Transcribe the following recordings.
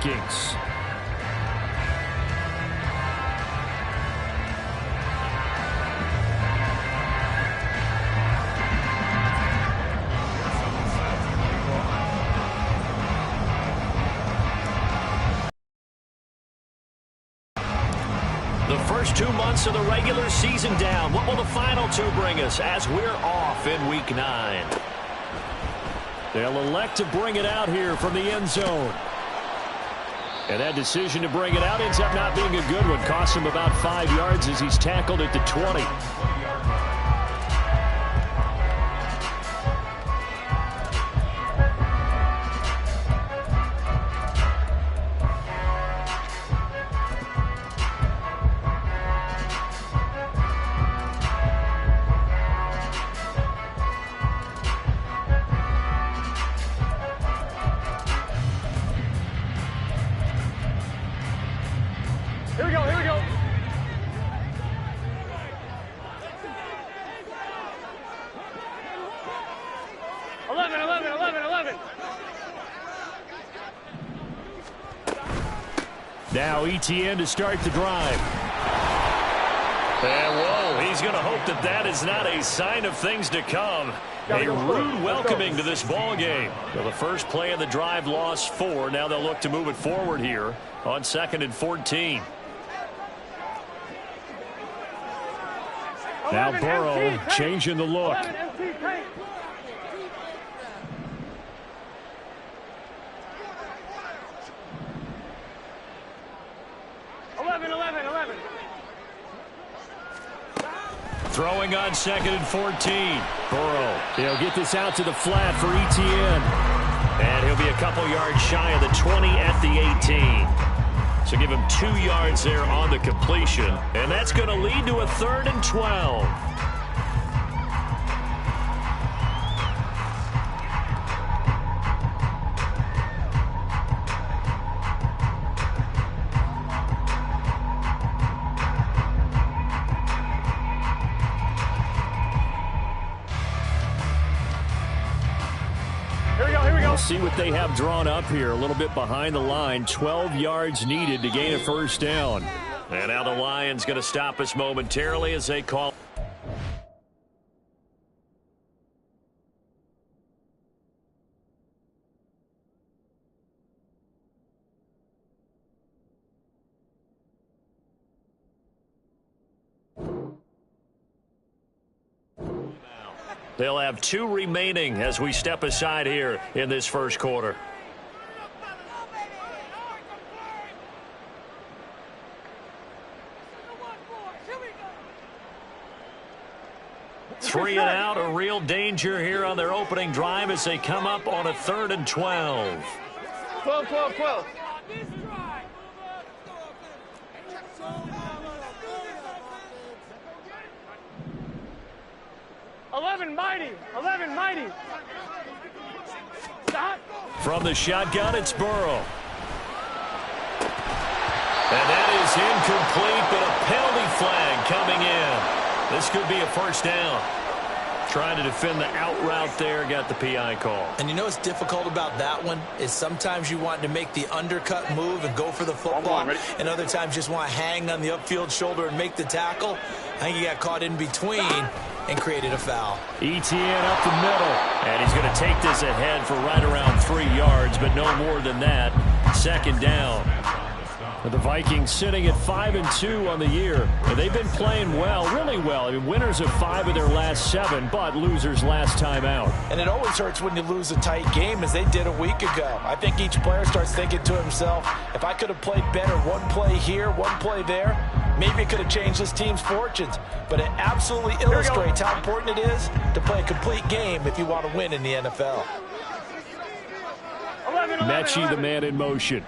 Vikings. The first 2 months of the regular season down. What will the final 2 bring us as we're off in Week 9? They'll elect to bring it out here from the end zone. And that decision to bring it out ends up not being a good one. Costs him about 5 yards as he's tackled at the 20. Here we go, here we go. Eleven. Now ETN to start the drive. And whoa, he's going to hope that that is not a sign of things to come. A rude welcoming to this ball game. Well, the first play of the drive lost 4. Now they'll look to move it forward here on 2nd and 14. Now Burrow changing the look. 11. Throwing on 2nd and 14. Burrow. He'll get this out to the flat for ETN. And he'll be a couple yards shy of the 20 at the 18. So give him 2 yards there on the completion. And that's going to lead to a 3rd and 12. We'll see what they have drawn up here. A little bit behind the line. 12 yards needed to gain a first down. And now the Lions going to stop us momentarily as they call. They'll have 2 remaining as we step aside here in this first quarter. Three and out, a real danger here on their opening drive as they come up on a 3rd and 12. 12. 11 mighty. Stop. From the shotgun, it's Burrow. And that is incomplete, but a penalty flag coming in. This could be a first down. Trying to defend the out route there, got the PI call. And you know what's difficult about that one is sometimes you want to make the undercut move and go for the football, and other times just want to hang on the upfield shoulder and make the tackle. I think he got caught in between and created a foul. ETN up the middle. And he's going to take this ahead for right around 3 yards, but no more than that. 2nd down. The Vikings sitting at 5-2 on the year. And they've been playing well, really well. I mean, winners of 5 of their last 7, but losers last time out. And it always hurts when you lose a tight game, as they did a week ago. I think each player starts thinking to himself, if I could have played better one play here, one play there, maybe it could have changed this team's fortunes. But it absolutely illustrates how important it is to play a complete game if you want to win in the NFL. 11. Mechie, the man in motion.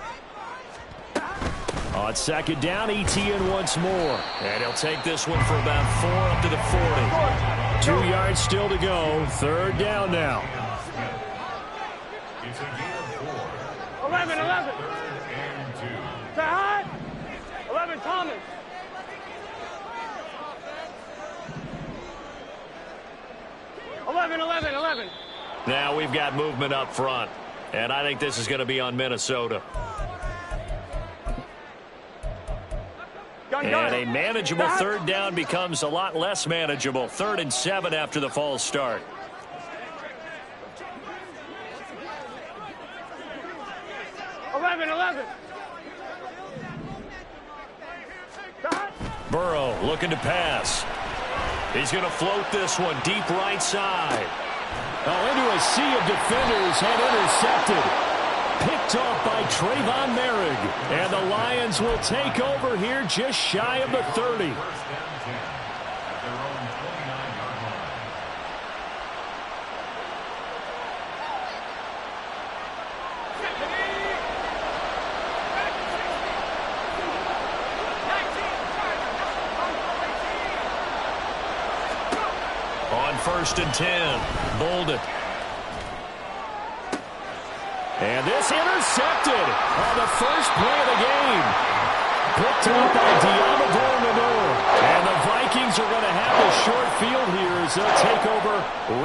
On 2nd down, ETN once more. And he'll take this one for about 4 up to the 40. 2 yards still to go. 3rd down now. 11. Sahad. 11 Thomas. 11. Now we've got movement up front. And I think this is going to be on Minnesota. And a manageable third down becomes a lot less manageable. 3rd and 7 after the false start. Burrow looking to pass. He's going to float this one deep right side. Oh, into a sea of defenders and intercepted. Picked off by Trayvon Merrick. And the Lions will take over here just shy of the 30. On 1st and 10, Bolden. And this intercepted on the first play of the game. Picked up by Diamador Lenore. And the Vikings are going to have the short field here as they'll take over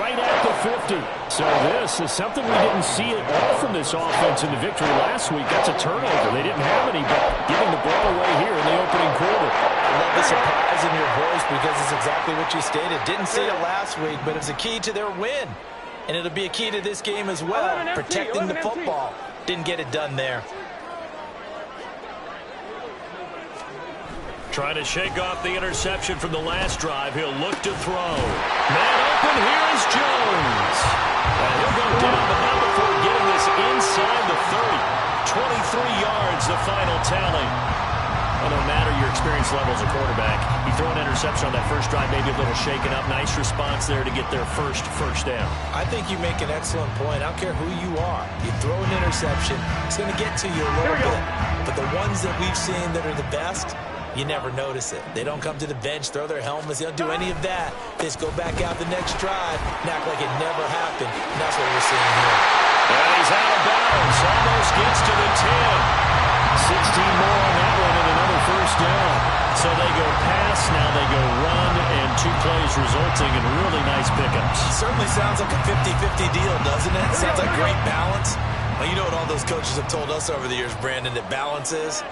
right at the 50. So this is something we didn't see at all from this offense in the victory last week. That's a turnover. They didn't have any, but giving the ball away here in the opening quarter. I love the surprise in your voice because it's exactly what you stated. Didn't see it last week, but it's a key to their win. And it'll be a key to this game as well, protecting the football. Didn't get it done there. Trying to shake off the interception from the last drive. He'll look to throw. Man open, here is Jones. And he'll go down, but not before getting this inside the 30. 23 yards, the final tally. Well, no matter your experience level as a quarterback, you throw an interception on that first drive, maybe a little shaken up. Nice response there to get their first down. I think you make an excellent point. I don't care who you are. You throw an interception, it's going to get to you a little bit. But the ones that we've seen that are the best, you never notice it. They don't come to the bench, throw their helmets. They don't do any of that. They just go back out the next drive and act like it never happened. And that's what we're seeing here. And he's out of bounds. Almost gets to the 10. 16 more on that one and another first down. So they go pass, now they go run, and 2 plays resulting in really nice pickups. Certainly sounds like a 50-50 deal, doesn't it? Sounds like great balance. Well, you know what all those coaches have told us over the years, Brandon, that balance is?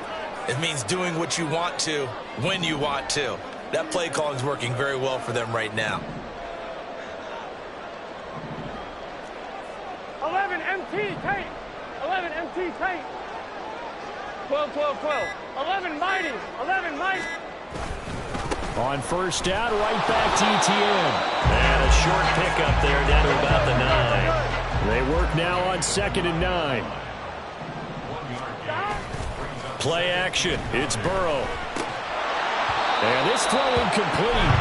It means doing what you want to, when you want to. That play calling is working very well for them right now. 11 MT tight. 11 MT tight. 12, 12, 12. 11 mighty. 11 mighty. On first down, right back to ETN. And a short pickup there down to about the 9. They work now on 2nd and 9. Play action. It's Burrow. And this throw incomplete.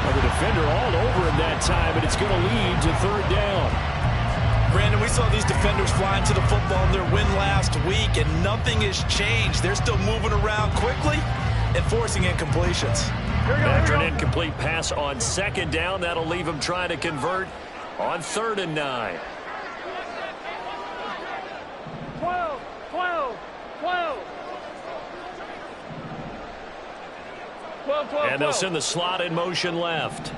Well, the defender all over him that time, and it's going to lead to 3rd down. Brandon, we saw these defenders flying to the football in their win last week, and nothing has changed. They're still moving around quickly and forcing incompletions. After an incomplete pass on 2nd down, that'll leave them trying to convert on 3rd and 9. 12, 12, 12. 12, 12, and they'll send the slot in motion left.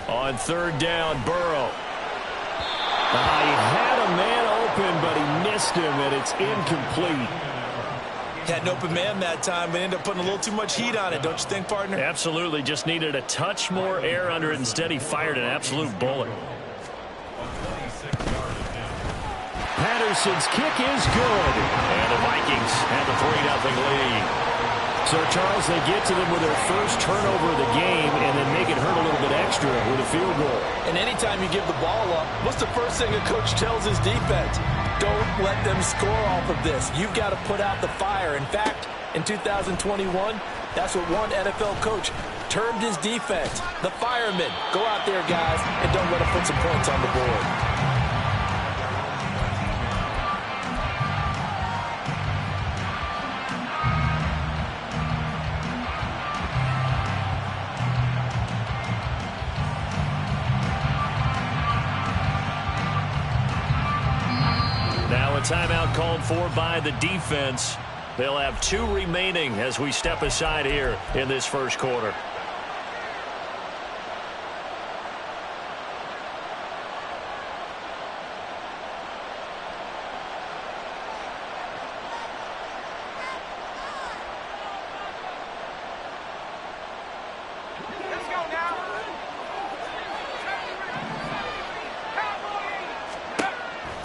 On 3rd down, Burrow. He had a man open, but he missed him, and it's incomplete. Had an open man that time, but ended up putting a little too much heat on it, don't you think, partner? Absolutely. Just needed a touch more air under it. Instead, he fired an absolute bullet. Patterson's kick is good. And the Vikings have a 3-0 lead. So, Charles, they get to them with their first turnover of the game and then make it hurt a little bit extra with a field goal. And anytime you give the ball up, what's the first thing a coach tells his defense? Don't let them score off of this. You've got to put out the fire. In fact, in 2021, that's what one NFL coach termed his defense. The firemen. Go out there, guys, and don't let them put some points on the board. A timeout called for by the defense. They'll have 2 remaining as we step aside here in this first quarter.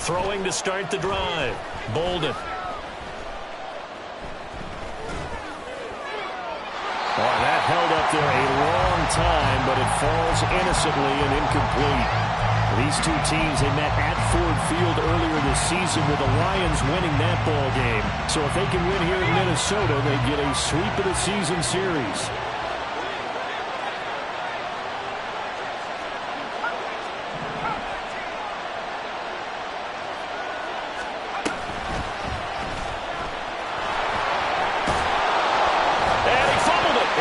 Throwing to start the drive. Bolden. Oh, that held up there a long time, but it falls innocently and incomplete. These two teams, they met at Ford Field earlier this season with the Lions winning that ball game. So if they can win here in Minnesota, they get a sweep of the season series.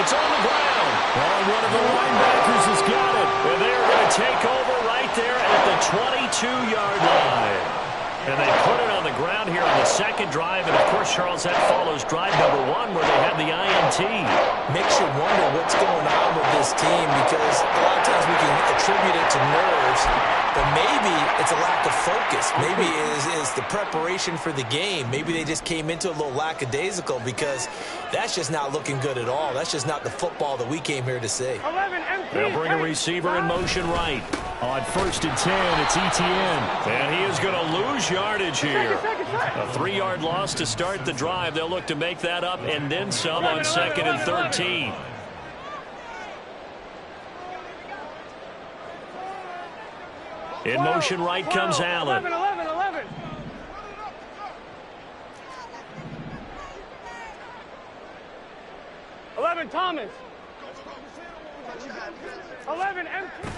It's on the ground. Oh, one of the linebackers has got it. And they're going to take over right there at the 22-yard line. And they put it on the ground here on the second drive. And, of course, Charles, that follows drive number 1 where they had the INT. Makes you wonder what's going on with this team because a lot of times we can attribute it to nerves, but maybe it's a lack of focus. Maybe it is the preparation for the game. Maybe they just came into a little lackadaisical because that's just not looking good at all. That's just not the football that we came here to see. 11 empty. They'll bring a receiver in motion right. On 1st and 10, it's Etienne. And he is going to lose yardage here. A 3-yard loss to start the drive. They'll look to make that up and then some on 2nd and 13. In motion right comes Allen. 11. 11, Thomas. 11, empty.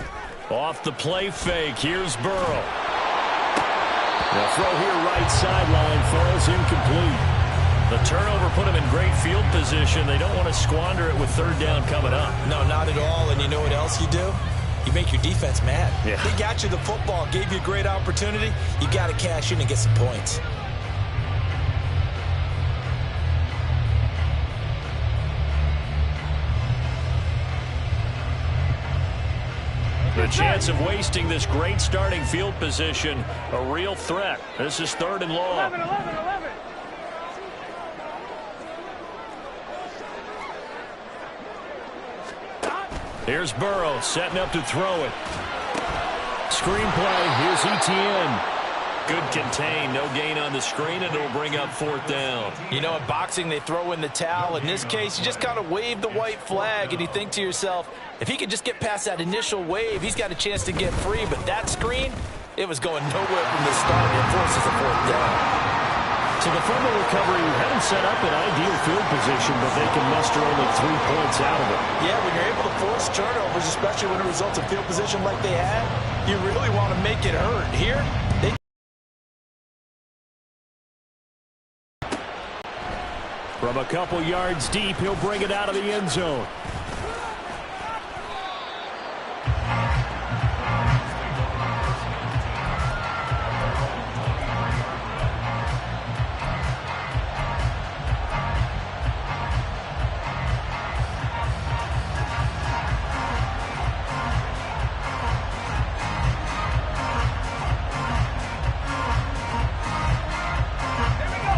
Off the play fake, here's Burrow. The throw here right sideline falls incomplete. The turnover put him in great field position. They don't want to squander it with 3rd down coming up. No, not at all. And you know what else you do? You make your defense mad. Yeah. They got you the football, gave you a great opportunity. You got to cash in and get some points. The chance of wasting this great starting field position, a real threat. This is 3rd and long. 11. Here's Burrow setting up to throw it. Screenplay, here's Etienne. Good contain, no gain on the screen, and it'll bring up 4th down. You know, in boxing, they throw in the towel. In this case, you just kind of wave the white flag, and you think to yourself, if he could just get past that initial wave, he's got a chance to get free. But that screen, it was going nowhere from the start. It forces a 4th down. So the fumble recovery had them set up in ideal field position, but they can muster only 3 points out of it. Yeah, when you're able to force turnovers, especially when it results in field position like they had, you really want to make it hurt. Here, they... From a couple yards deep, he'll bring it out of the end zone.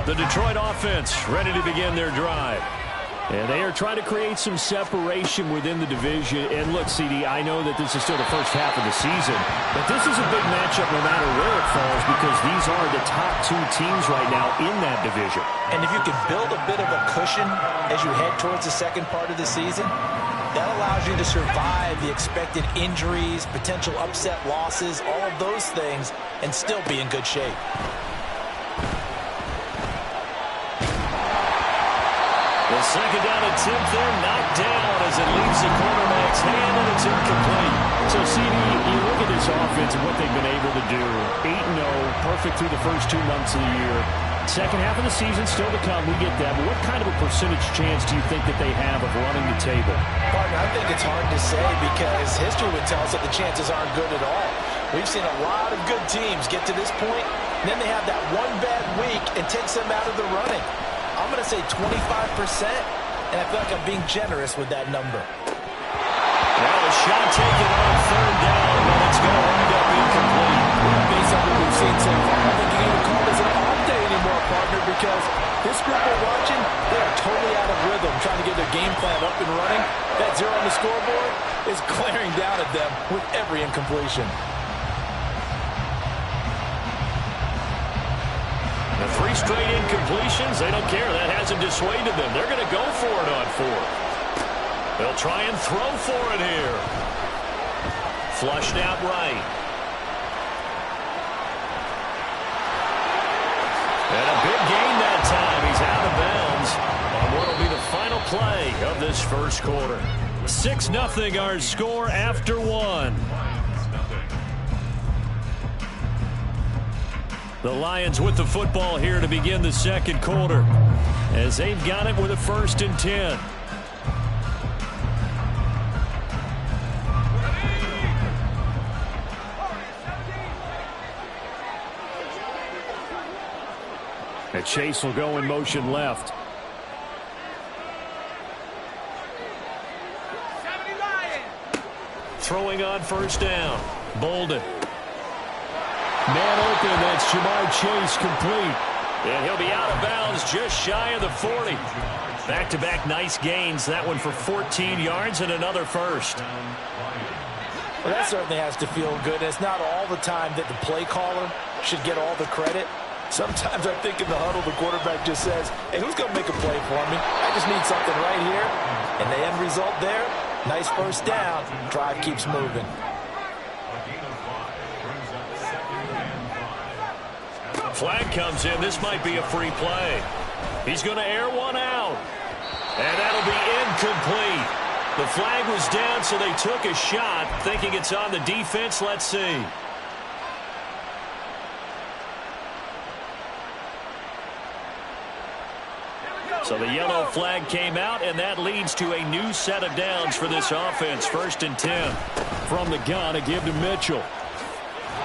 The Detroit offense ready to begin their drive. And they are trying to create some separation within the division. And look, CD, I know that this is still the first half of the season, but this is a big matchup no matter where it falls because these are the top 2 teams right now in that division. And if you can build a bit of a cushion as you head towards the second part of the season, that allows you to survive the expected injuries, potential upset losses, all of those things, and still be in good shape. The second down attempt there knocked down as it leaves the quarterback's hand, and it's incomplete. So, CD, you look at this offense and what they've been able to do. 8-0, perfect through the first 2 months of the year. Second half of the season still to come, we get that. But what kind of a percentage chance do you think that they have of running the table? Partner, I think it's hard to say because history would tell us that the chances aren't good at all. We've seen a lot of good teams get to this point, and then they have that one bad week and takes them out of the running. I'm going to say 25%, and I feel like I'm being generous with that number. Well, a shot taken on 3rd down, but it's going to wind up incomplete. Based on what we've seen so far, I think you can even call this an off day anymore, partner, because this group we're watching, they are totally out of rhythm, trying to get their game plan up and running. That 0 on the scoreboard is glaring down at them with every incompletion. 3 straight incompletions. They don't care. That hasn't dissuaded them. They're going to go for it on 4th. They'll try and throw for it here. Flushed out right. And a big gain that time. He's out of bounds on what will be the final play of this first quarter. 6-0 our score after 1. The Lions with the football here to begin the second quarter, as they've got it with a 1st and 10. And Chase will go in motion left. Throwing on 1st down. Bolden. Man open, that's Jamar Chase complete. And he'll be out of bounds just shy of the 40. Back-to-back nice gains. That one for 14 yards and another 1st. Well, that certainly has to feel good. It's not all the time that the play caller should get all the credit. Sometimes I think in the huddle, the quarterback just says, hey, who's going to make a play for me? I just need something right here. And the end result there, nice 1st down. Drive keeps moving. Flag comes in. This might be a free play. He's going to air one out. And that'll be incomplete. The flag was down, so they took a shot, thinking it's on the defense. Let's see. So the yellow flag came out, and that leads to a new set of downs for this offense. 1st and 10. From the gun, a give to Mitchell.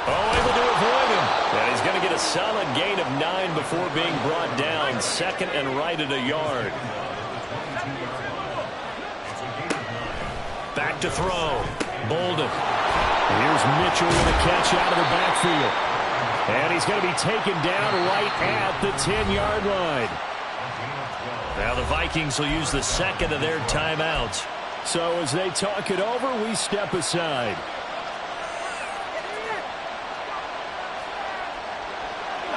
Oh, able to avoid him. And he's going to get a solid gain of 9 before being brought down. 2nd and right at a yard. Back to throw. Bolden. Here's Mitchell with a catch out of the backfield. And he's going to be taken down right at the 10-yard line. Now the Vikings will use the 2nd of their timeouts. So as they talk it over, we step aside.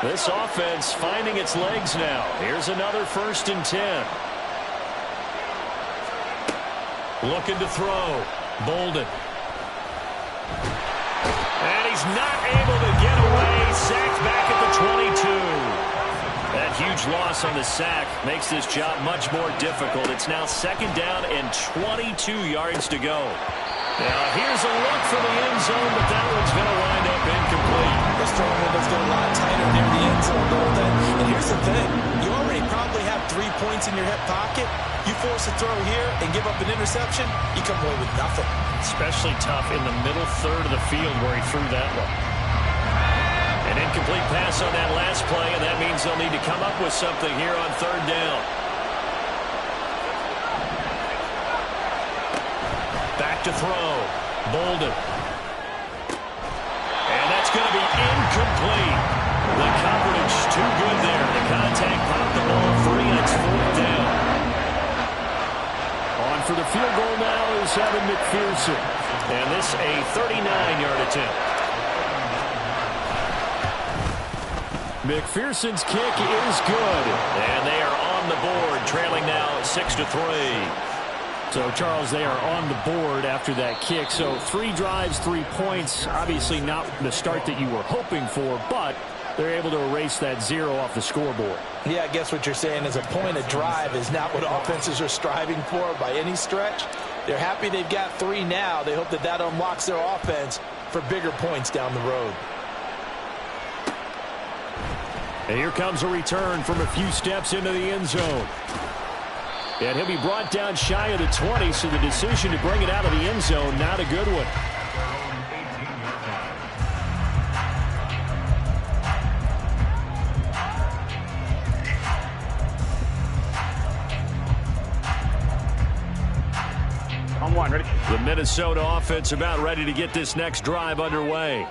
This offense finding its legs now. Here's another 1st and 10. Looking to throw. Bolden. And he's not able to get away. Sacked back at the 22. That huge loss on the sack makes this job much more difficult. It's now 2nd down and 22 yards to go. Now here's a look for the end zone, but that one's going to wind up incomplete. This throwing window's got a lot tighter near the end zone, don't they? And here's the thing. You already probably have 3 points in your hip pocket. You force a throw here and give up an interception, you come away with nothing. Especially tough in the middle 3rd of the field where he threw that one. An incomplete pass on that last play, and that means they'll need to come up with something here on 3rd down. Back to throw. Bolden. And that's going to be incomplete. The coverage too good there. The contact popped the ball free, and it's 4th down. On for the field goal now is Evan McPherson. And this a 39-yard attempt. McPherson's kick is good. And they are on the board, trailing now 6-3. So, Charles, they are on the board after that kick. So 3 drives, 3 points. Obviously not the start that you were hoping for, but they're able to erase that 0 off the scoreboard. Yeah, I guess what you're saying is a point of drive is not what offenses are striving for by any stretch. They're happy they've got 3 now. They hope that that unlocks their offense for bigger points down the road. And here comes a return from a few steps into the end zone. And he'll be brought down shy of the 20, so the decision to bring it out of the end zone, not a good one. On 1, ready? The Minnesota offense about ready to get this next drive underway.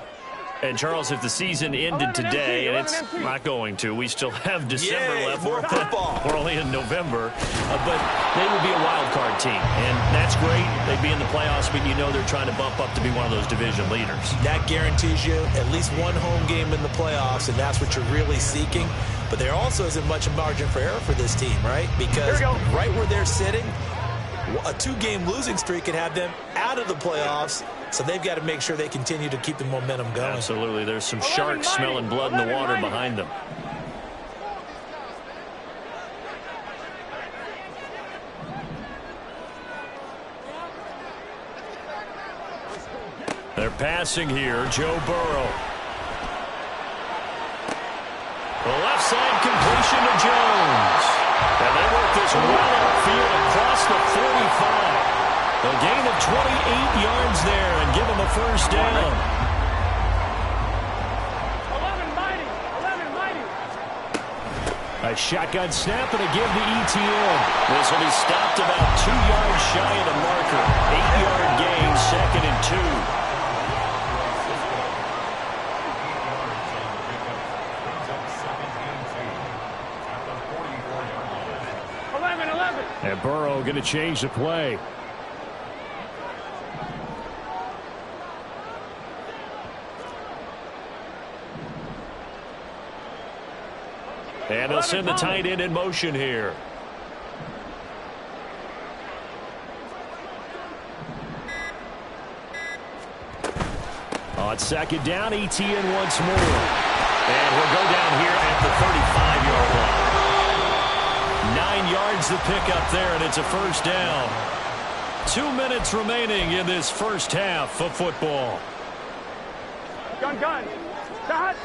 And, Charles, if the season ended today, and it's not going to, we still have December left. More football. We're only in November. But they would be a wild card team. And that's great. They'd be in the playoffs, but you know they're trying to bump up to be one of those division leaders. That guarantees you at least 1 home game in the playoffs, and that's what you're really seeking. But there also isn't much margin for error for this team, right? Because right where they're sitting, a 2-game losing streak could have them out of the playoffs. So they've got to make sure they continue to keep the momentum going. Absolutely. There's some sharks smelling blood in the water behind them. They're passing here. Joe Burrow. The left side completion to Jones. And they work this well upfield across the 45. A gain of 28 yards there and give them a first down. 11 mighty. 11 mighty. A shotgun snap and a give to ETN. This will be stopped about 2 yards shy of the marker. 8-yard gain, 2nd and 2. 11. And Burrow going to change the play. And they'll send the tight end in motion here. On 2nd down, ETN once more. And we'll go down here at the 35-yard line. 9 yards to pick up there, and it's a first down. 2 minutes remaining in this first half of football. Gun. Shot.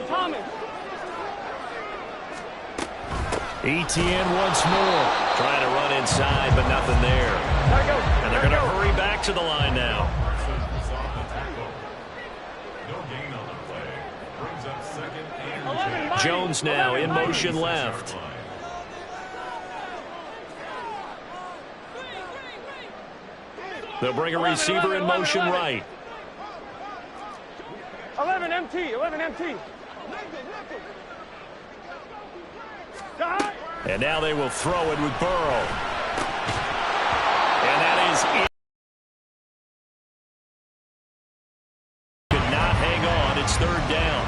Thomas. ETN once more. Trying to run inside, but nothing there. And they're going to hurry back to the line now. Jones now in motion left. They'll bring a receiver in motion right. 11 MT. And now they will throw it with Burrow. And that is it. Could not hang on. It's 3rd down.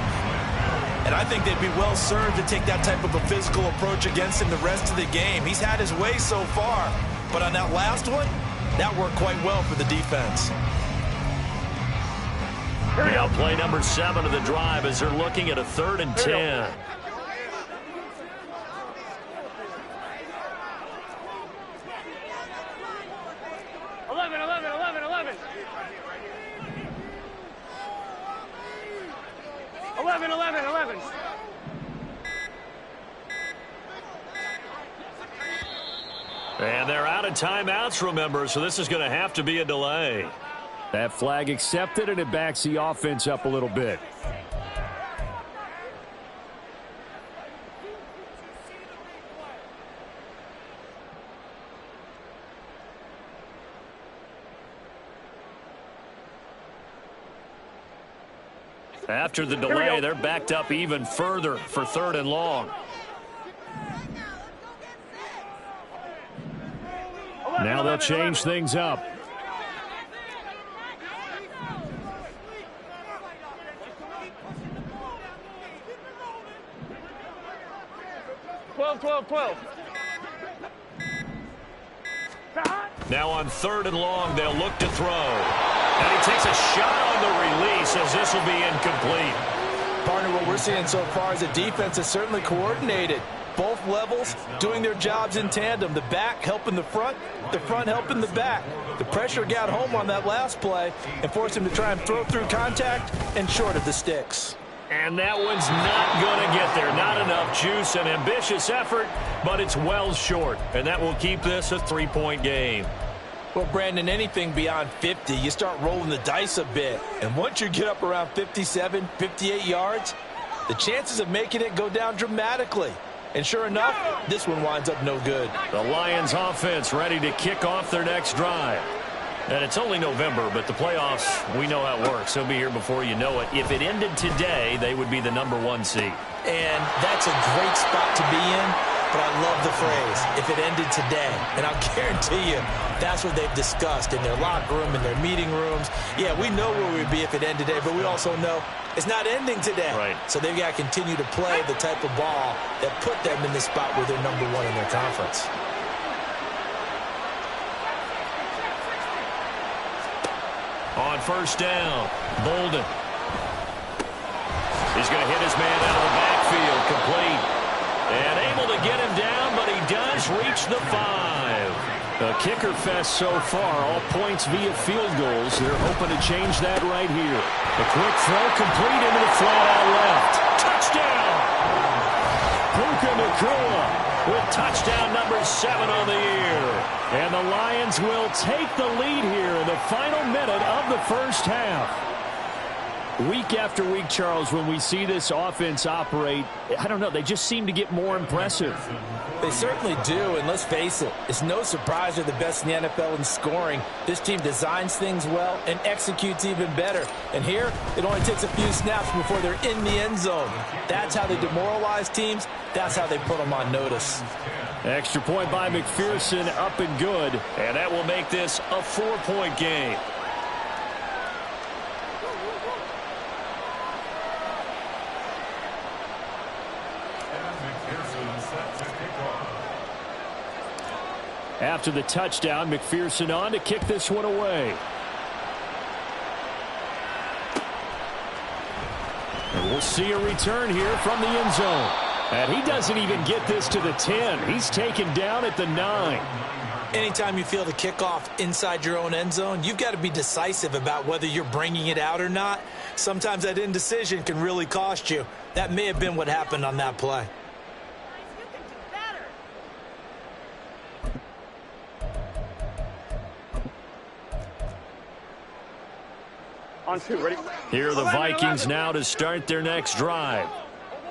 And I think they'd be well served to take that type of a physical approach against him the rest of the game. He's had his way so far. But on that last one, that worked quite well for the defense. Now play number 7 of the drive as they're looking at a 3rd and 10. And they're out of timeouts, remember, so this is going to have to be a delay. That flag accepted, and it backs the offense up a little bit. After the delay, they're backed up even further for 3rd and long. Now they'll change things up. 12. Now on 3rd and long, they'll look to throw. And he takes a shot on the release as this will be incomplete. Partner, what we're seeing so far is the defense is certainly coordinated. Both levels doing their jobs in tandem. The back helping the front helping the back. The pressure got home on that last play and forced him to try and throw through contact and short of the sticks. And that one's not going to get there. Not enough juice. An ambitious effort, but it's well short. And that will keep this a 3-point game. Well, Brandon, anything beyond 50, you start rolling the dice a bit. And once you get up around 57, 58 yards, the chances of making it go down dramatically. And sure enough, this one winds up no good. The Lions offense ready to kick off their next drive. And it's only November, but the playoffs, we know how it works. They'll be here before you know it. If it ended today, they would be the #1 seed. And that's a great spot to be in. but I love the phrase, if it ended today. And I'll guarantee you, that's what they've discussed in their locker room, in their meeting rooms. Yeah, we know where we'd be if it ended today, but we also know it's not ending today. Right. So they've got to continue to play the type of ball that put them in the spot where they're #1 in their conference. On first down, Bolden. He's going to hit his man out of the backfield, complete. And able to get him down, but he does reach the 5. A kicker fest so far, all points via field goals. They're hoping to change that right here. A quick throw complete into the flat out left. Touchdown! Puka Nacua With touchdown number 7 on the year. And the Lions will take the lead here in the final minute of the first half. Week after week, Charles, when we see this offense operate, I don't know, they just seem to get more impressive. They certainly do, and let's face it, it's no surprise they're the best in the NFL in scoring. This team designs things well and executes even better. And here, it only takes a few snaps before they're in the end zone. That's how they demoralize teams. That's how they put them on notice. Extra point by McPherson, up and good. And that will make this a 4-point game. After the touchdown, McPherson on to kick this one away. And we'll see a return here from the end zone. And he doesn't even get this to the 10. He's taken down at the 9. Anytime you feel the kickoff inside your own end zone, you've got to be decisive about whether you're bringing it out or not. Sometimes that indecision can really cost you. That may have been what happened on that play. On 2, ready? Here are the Vikings now to start their next drive.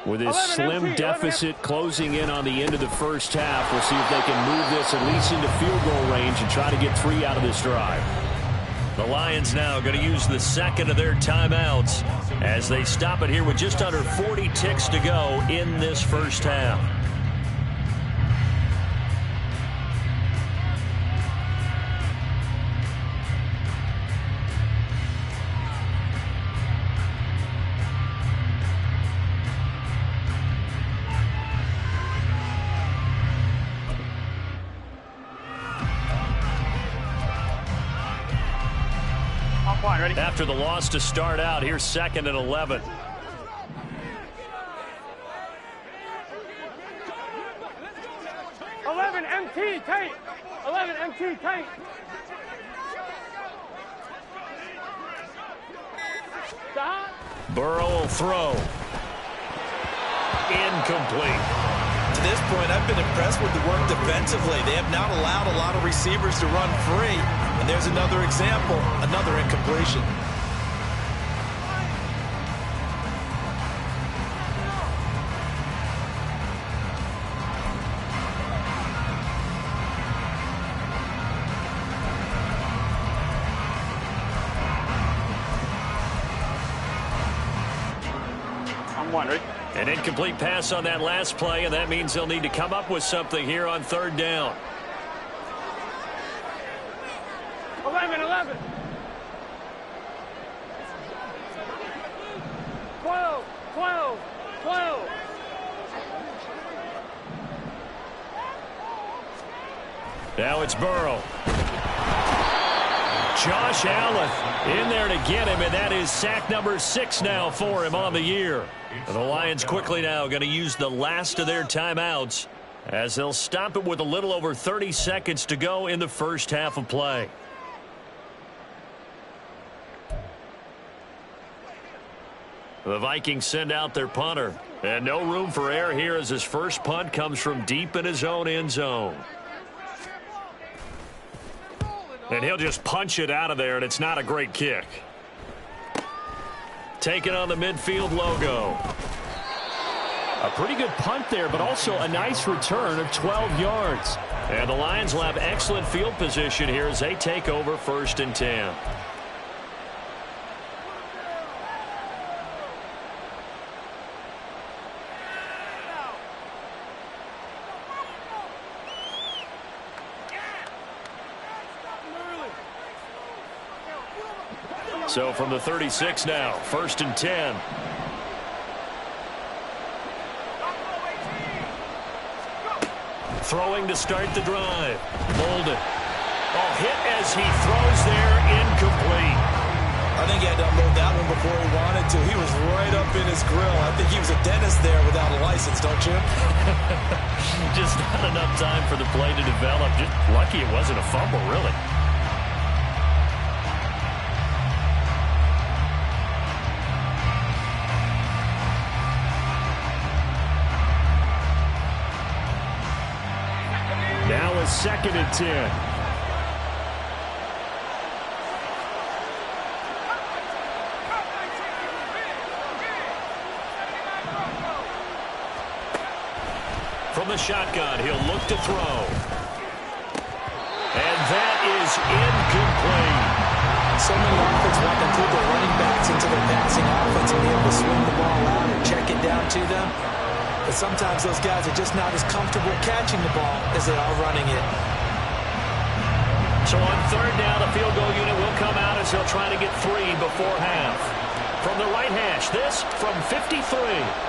With his slim deficit closing in on the end of the first half, we'll see if they can move this at least into field goal range and try to get 3 out of this drive. The Lions now going to use the second of their timeouts as they stop it here with just under 40 ticks to go in this first half. After the loss to start out, here's 2nd and 11. MT tape. 11 MT tape. Stop. Burrow will throw. Incomplete. To this point, I've been impressed with the work defensively. They have not allowed a lot of receivers to run free. And there's another example, another incompletion. An incomplete pass on that last play, and that means they'll need to come up with something here on 3rd down. 11. 12. Now it's Burrow. Josh Allen in there to get him, and that is sack number 6 now for him on the year. And the Lions quickly now going to use the last of their timeouts as they'll stop it with a little over 30 seconds to go in the first half of play. The Vikings send out their punter, and no room for error here as his first punt comes from deep in his own end zone. And he'll just punch it out of there, and it's not a great kick. Taking on the midfield logo. A pretty good punt there, but also a nice return of 12 yards. And the Lions will have excellent field position here as they take over 1st and 10. So from the 36 now, 1st and 10. Throwing to start the drive. Bolden. Oh, hit as he throws there, incomplete. I think he had to unload that one before he wanted to. He was right up in his grill. I think he was a dentist there without a license, don't you? Just not enough time for the play to develop. Just lucky it wasn't a fumble, really. Now a 2nd and 10. From the shotgun, he'll look to throw. And that is incomplete. So many offenses want to include their running backs into their passing offense and be able to swing the ball out and check it down to them. But sometimes those guys are just not as comfortable catching the ball as they are running it. So on 3rd down, the field goal unit will come out as they'll try to get 3 before half. From the right hash, this from 53.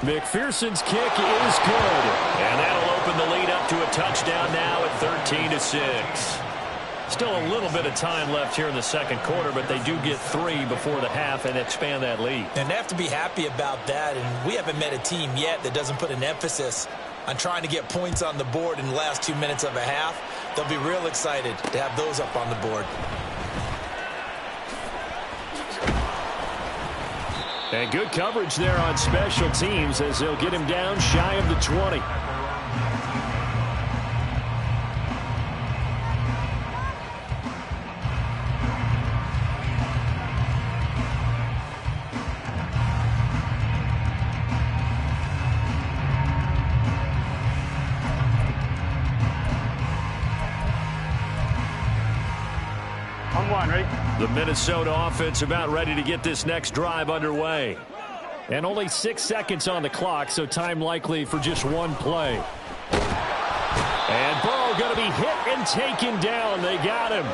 McPherson's kick is good. And that'll open the lead up to a touchdown now at 13-6. Still a little bit of time left here in the 2nd quarter, but they do get 3 before the half and expand that lead. And they have to be happy about that. And we haven't met a team yet that doesn't put an emphasis on trying to get points on the board in the last 2 minutes of a half. They'll be real excited to have those up on the board. And good coverage there on special teams as they'll get him down shy of the 20. On 1, ready? The Minnesota offense about ready to get this next drive underway. And only 6 seconds on the clock, so time likely for just one play. And Burrow going to be hit and taken down. They got him.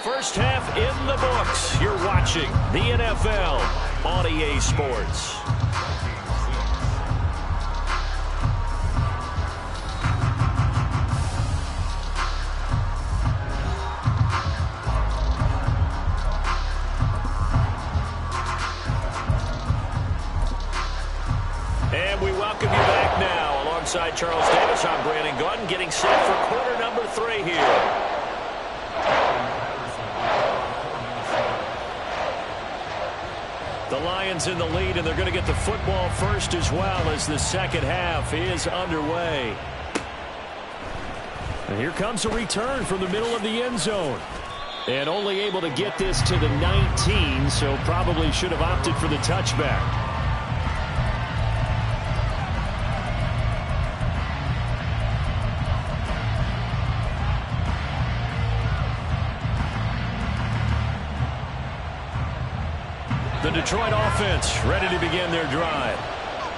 First half in the books. You're watching the NFL on EA Sports. And we welcome you back now. Alongside Charles Davis, I'm Brandon Gaudin, getting set for quarter number 3 here. The Lions in the lead, and they're going to get the football first as well as the second half is underway. And here comes a return from the middle of the end zone. And only able to get this to the 19, so probably should have opted for the touchback. The Detroit offense ready to begin their drive.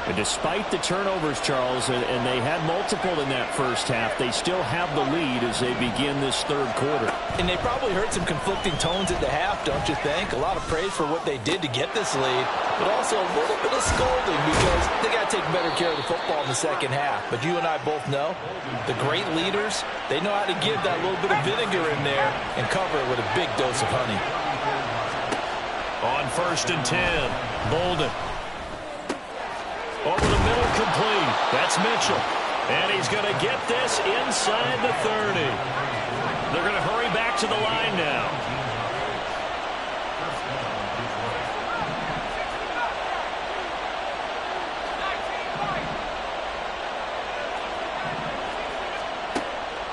And despite the turnovers, Charles, and they had multiple in that first half, they still have the lead as they begin this 3rd quarter. And they probably heard some conflicting tones at the half, don't you think? A lot of praise for what they did to get this lead, but also a little bit of scolding because they got to take better care of the football in the second half. But you and I both know the great leaders, they know how to give that little bit of vinegar in there and cover it with a big dose of honey. On 1st and 10, Bolden. Over the middle, complete. That's Mitchell. And he's going to get this inside the 30. They're going to hurry back to the line now.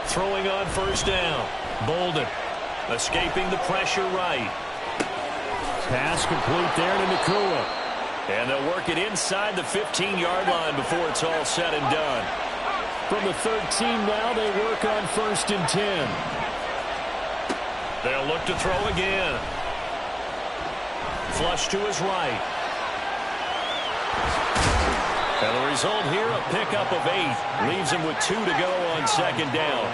Throwing on 1st down. Bolden escaping the pressure right. Pass complete there to Nakua. And they'll work it inside the 15-yard line before it's all said and done. From the 13 now, they work on 1st and 10. They'll look to throw again. Flush to his right. And the result here, a pickup of 8. Leaves him with 2 to go on 2nd down.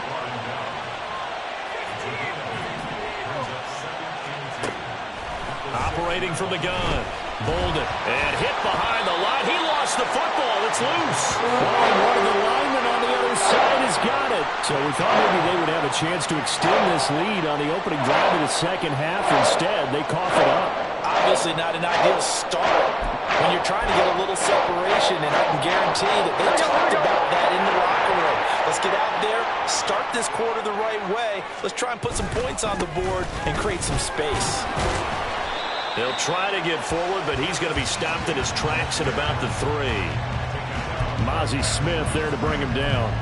Operating from the gun. Bolden. And hit behind the line. He lost the football. It's loose. Well, one of the linemen on the other side has got it. So we thought maybe they would have a chance to extend this lead on the opening drive of the second half. Instead, they cough it up. Obviously not an ideal start when you're trying to get a little separation, and I can guarantee that they talked about that in the locker room. Let's get out there, start this quarter the right way. Let's try and put some points on the board and create some space. They'll try to get forward, but he's going to be stopped in his tracks at about the 3. Mozzie Smith there to bring him down.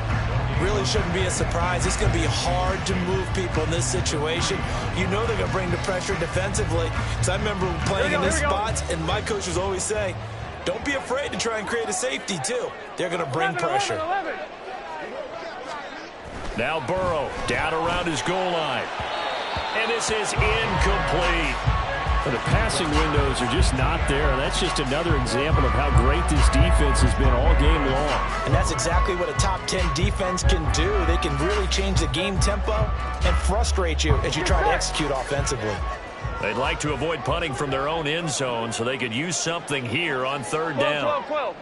Really shouldn't be a surprise. It's going to be hard to move people in this situation. You know they're going to bring the pressure defensively. Because I remember playing in this spot, and my coach was always saying, don't be afraid to try and create a safety, too. They're going to bring pressure. 11. Now Burrow down around his goal line. And this is incomplete. The passing windows are just not there. That's just another example of how great this defense has been all game long. And that's exactly what a top 10 defense can do. They can really change the game tempo and frustrate you as you try to execute offensively. They'd like to avoid punting from their own end zone so they could use something here on 3rd down. 12.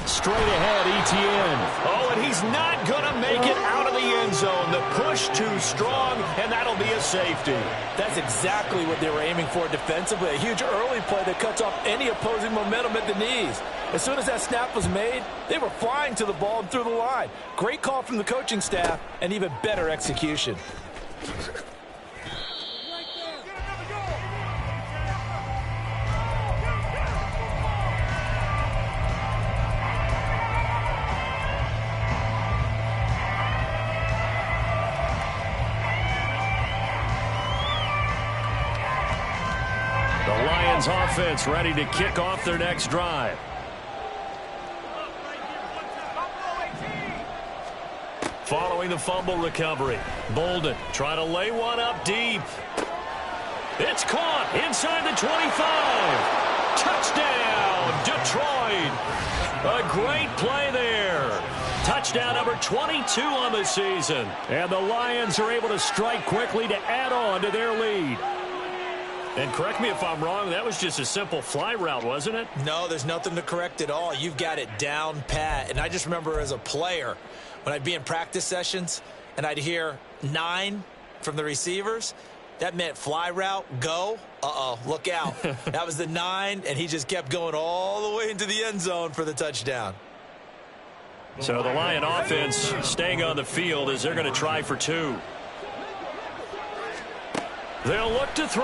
Straight ahead, Etienne. Oh, and he's not going to make it out of the end zone. The push too strong, and that'll be a safety. That's exactly what they were aiming for defensively. A huge early play that cuts off any opposing momentum at the knees. As soon as that snap was made, they were flying to the ball and through the line. Great call from the coaching staff, and even better execution. Offense ready to kick off their next drive. Following the fumble recovery, Bolden trying to lay one up deep. It's caught inside the 25. Touchdown, Detroit. A great play there. Touchdown number 22 on the season. And the Lions are able to strike quickly to add on to their lead. And correct me if I'm wrong, that was just a simple fly route, wasn't it? No, there's nothing to correct at all. You've got it down pat. And I just remember as a player, when I'd be in practice sessions and I'd hear 9 from the receivers, that meant fly route, go. Uh-oh, look out. That was the 9, and he just kept going all the way into the end zone for the touchdown. So the Lion offense staying on the field as they're going to try for 2. They'll look to throw.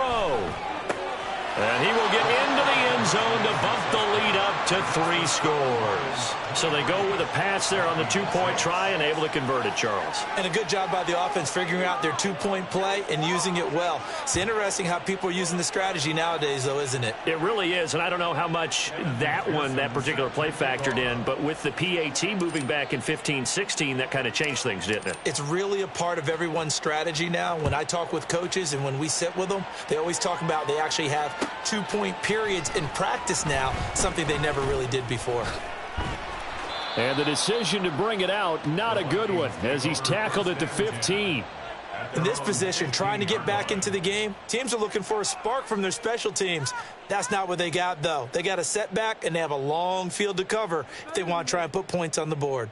And he will get into the end zone to bump the lead up to 3 scores. So they go with a pass there on the 2-point try and able to convert it, Charles. And a good job by the offense figuring out their 2-point play and using it well. It's interesting how people are using the strategy nowadays, though, isn't it? It really is, and I don't know how much that particular play factored in, but with the PAT moving back in 15-16, that kind of changed things, didn't it? It's really a part of everyone's strategy now. When I talk with coaches and when we sit with them, they always talk about they actually have 2-point periods in practice now, something they never really did before. And the decision to bring it out, not a good one, as he's tackled at the 15. In this position, trying to get back into the game, teams are looking for a spark from their special teams. That's not what they got, though. They got a setback, and they have a long field to cover if they want to try and put points on the board.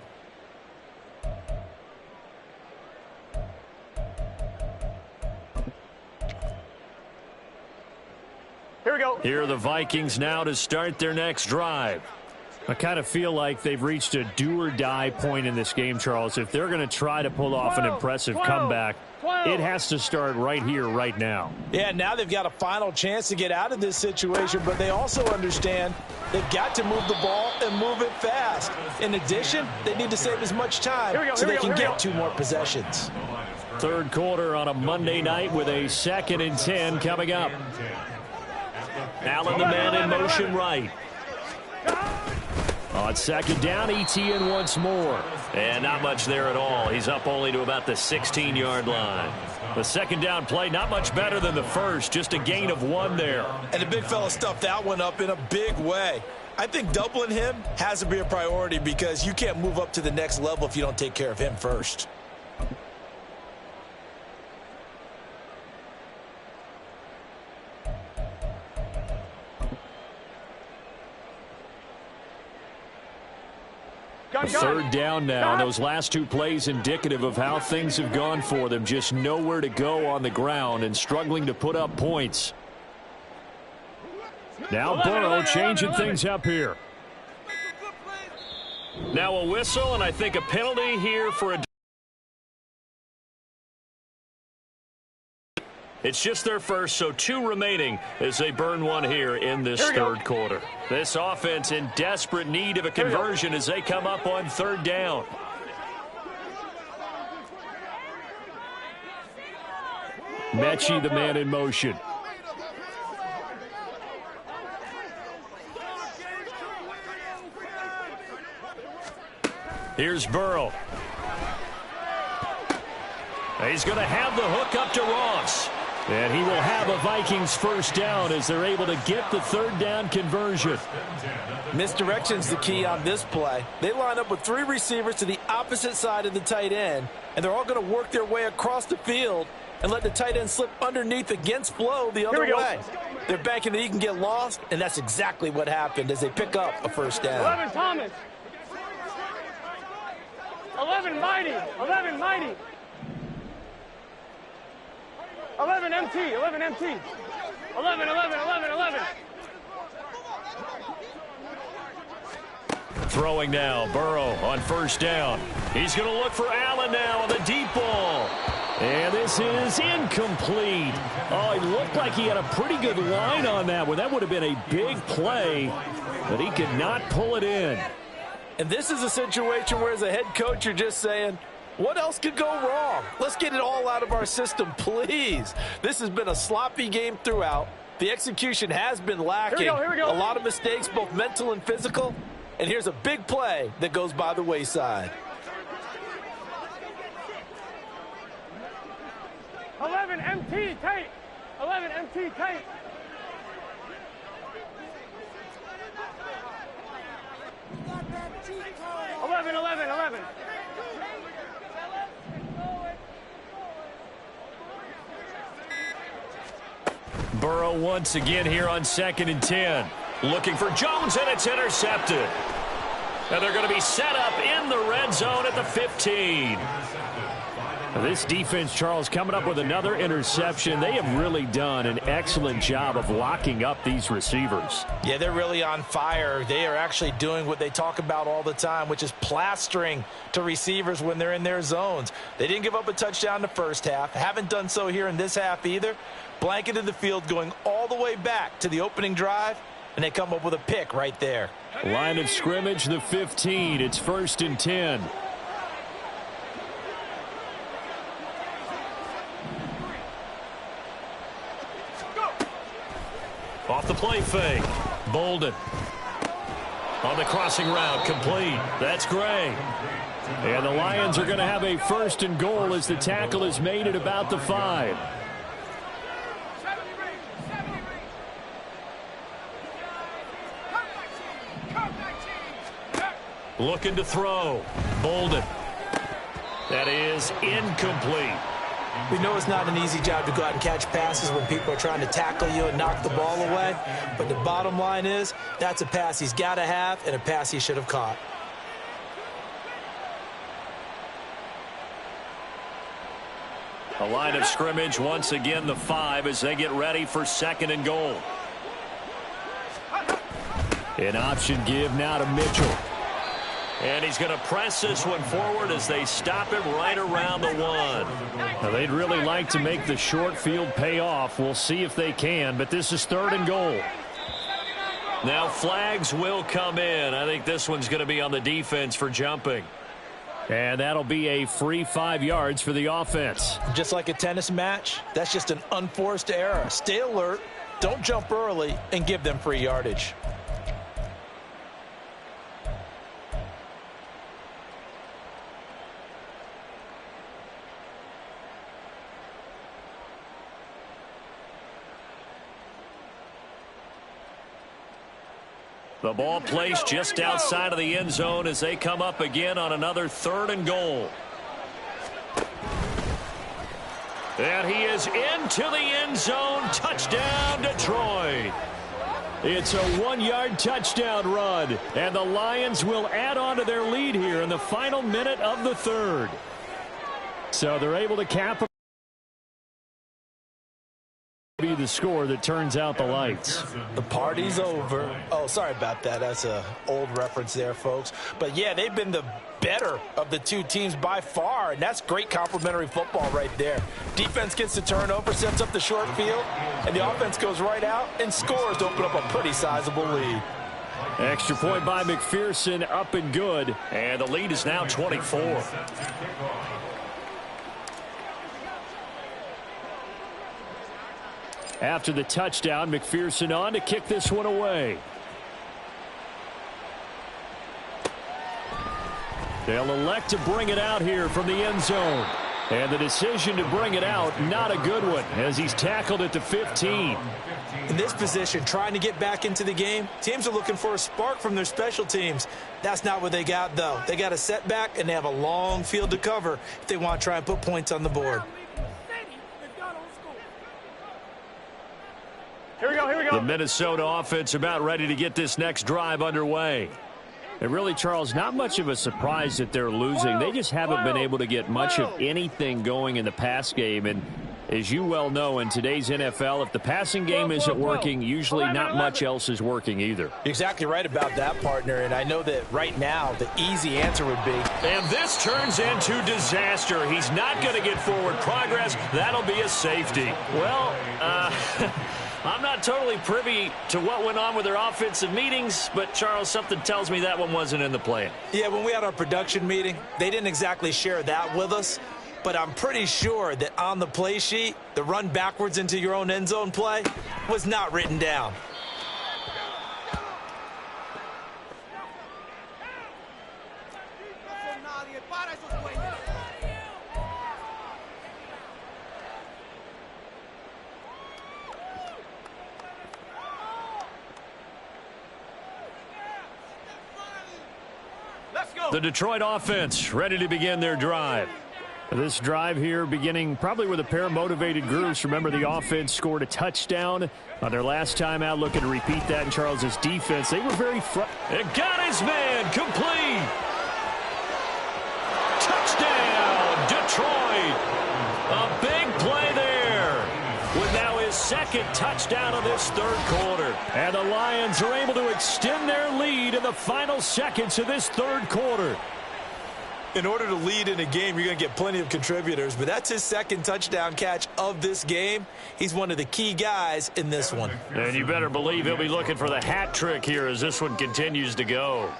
Here we go. Here are the Vikings now to start their next drive. I kind of feel like they've reached a do-or-die point in this game, Charles. If they're going to try to pull off an impressive comeback, it has to start right here, right now. Yeah, now they've got a final chance to get out of this situation, but they also understand they've got to move the ball and move it fast. In addition, they need to save as much time so they can get 2 more possessions. Third quarter on a Monday night with a 2nd and 10 coming up. Allen the man in motion right. On 2nd down, Etienne once more. And not much there at all. He's up only to about the 16-yard line. The 2nd down play, not much better than the first. Just a gain of 1 there. And the big fella stuffed that one up in a big way. I think doubling him has to be a priority because you can't move up to the next level if you don't take care of him first. Third down now. Gun. Those last two plays indicative of how things have gone for them. Just nowhere to go on the ground and struggling to put up points. Now Burrow changing things up here. Now a whistle, and I think a penalty here for a... It's just their first, so 2 remaining as they burn one here in this third quarter. This offense in desperate need of a conversion as they come up on third down. Mechie, the man in motion. Here's Burrow. He's going to have the hook up to Ross. And he will have a Vikings first down as they're able to get the third down conversion. Misdirection's the key on this play. They line up with 3 receivers to the opposite side of the tight end, and they're all going to work their way across the field and let the tight end slip underneath against flow the other way. They're banking that he can get lost, and that's exactly what happened as they pick up a first down. 11 Thomas. 11 Mighty. 11 Mighty. 11 MT. 11 MT. 11, 11, 11, 11. Throwing now, Burrow on first down. He's going to look for Allen now on the deep ball. And this is incomplete. Oh, it looked like he had a pretty good line on that one. That would have been a big play, but he could not pull it in. And this is a situation where as a head coach you're just saying, what else could go wrong? Let's get it all out of our system, please. This has been a sloppy game throughout. The execution has been lacking. Here we go. A lot of mistakes, both mental and physical. And here's a big play that goes by the wayside. 11 MT tape. 11 MT tape. Eleven, 11, 11. Burrow once again here on 2nd and 10. Looking for Jones, and it's intercepted. And they're going to be set up in the red zone at the 15. This defense, Charles, coming up with another interception. They have really done an excellent job of locking up these receivers. Yeah, they're really on fire. They are actually doing what they talk about all the time, which is plastering to receivers when they're in their zones. They didn't give up a touchdown in the first half. Haven't done so here in this half either. Blanketed the field going all the way back to the opening drive, and they come up with a pick right there. Line of scrimmage, the 15. It's 1st and 10. Off the play fake. Bolden. On the crossing route, complete. That's Gray. And the Lions are going to have a 1st and goal as the tackle is made at about the 5. Looking to throw. Bolden. That is incomplete. We know it's not an easy job to go out and catch passes when people are trying to tackle you and knock the ball away. But the bottom line is that's a pass he's got to have and a pass he should have caught. A line of scrimmage, once again the 5 as they get ready for 2nd and goal. An option give now to Mitchell. And he's going to press this one forward as they stop it right around the 1. Now, they'd really like to make the short field pay off. We'll see if they can, but this is 3rd and goal. Now flags will come in. I think this one's going to be on the defense for jumping. And that'll be a free 5 yards for the offense. Just like a tennis match, that's just an unforced error. Stay alert, don't jump early, and give them free yardage. The ball placed just outside of the end zone as they come up again on another 3rd and goal. And he is into the end zone. Touchdown, Detroit. It's a 1-yard touchdown run, and the Lions will add on to their lead here in the final minute of the third. So they're able to cap be the score that turns out the lights. The party's over. Oh, sorry about that. That's an old reference there, folks. But, yeah, they've been the better of the two teams by far, and that's great complimentary football right there. Defense gets the turnover, sets up the short field, and the offense goes right out and scores to open up a pretty sizable lead. Extra point by McPherson, up and good. And the lead is now 24. After the touchdown, McPherson on to kick this one away. They'll elect to bring it out here from the end zone. And the decision to bring it out, not a good one, as he's tackled at the 15. In this position, trying to get back into the game, teams are looking for a spark from their special teams. That's not what they got, though. They got a setback, and they have a long field to cover if they want to try and put points on the board. Here we go, here we go. The Minnesota offense about ready to get this next drive underway. And really, Charles, not much of a surprise that they're losing. They just haven't been able to get much of anything going in the pass game. And as you well know, in today's NFL, if the passing game isn't working, usually not much else is working either. Exactly right about that, partner. And I know that right now the easy answer would be. And this turns into disaster. He's not going to get forward progress. That'll be a safety. Well, I'm not totally privy to what went on with their offensive meetings, but, Charles, something tells me that one wasn't in the plan. Yeah, when we had our production meeting, they didn't exactly share that with us, but I'm pretty sure that on the play sheet, the run backwards into your own end zone play was not written down. The Detroit offense ready to begin their drive. This drive here beginning probably with a pair of motivated groups. Remember, the offense scored a touchdown on their last time out, looking to repeat that in Charles's defense. They were very It got his man complete. Touchdown, Detroit. A big play there with now his second touchdown of this third quarter. And the Lions are able to extend their lead in the final seconds of this third quarter. In order to lead in a game, you're going to get plenty of contributors, but that's his second touchdown catch of this game. He's one of the key guys in this one. And you better believe he'll be looking for the hat trick here as this one continues to go.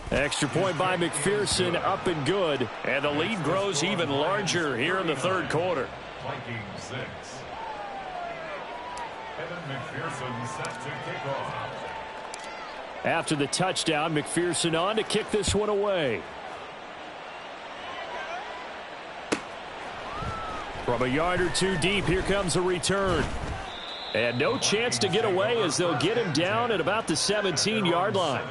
Extra point by McPherson, up and good. And the lead grows even larger here in the third quarter. Viking 6. Evan McPherson set to kick off. After the touchdown, McPherson on to kick this one away. From a yard or two deep, here comes a return. And no chance to get away as they'll get him down at about the 17-yard line.